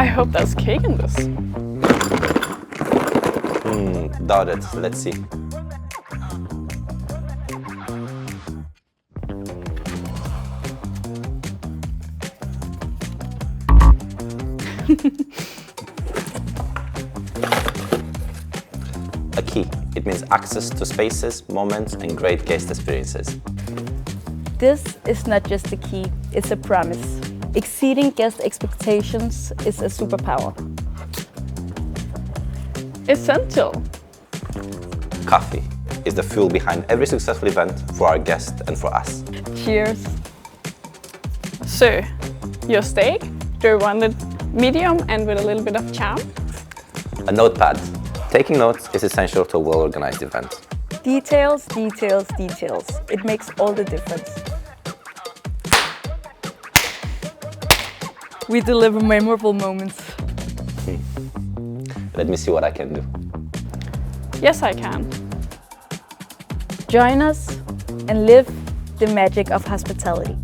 I hope there's cake in this. Doubt it. Let's see. A key. It means access to spaces, moments, and great guest experiences. This is not just a key, it's a promise. Exceeding guest expectations is a superpower. Essential. Coffee is the fuel behind every successful event for our guests and for us. Cheers. So, your steak, do you want it medium and with a little bit of charm? A notepad. Taking notes is essential to a well-organized event. Details, details, details. It makes all the difference. We deliver memorable moments. Let me see what I can do. Yes, I can. Join us and live the magic of hospitality.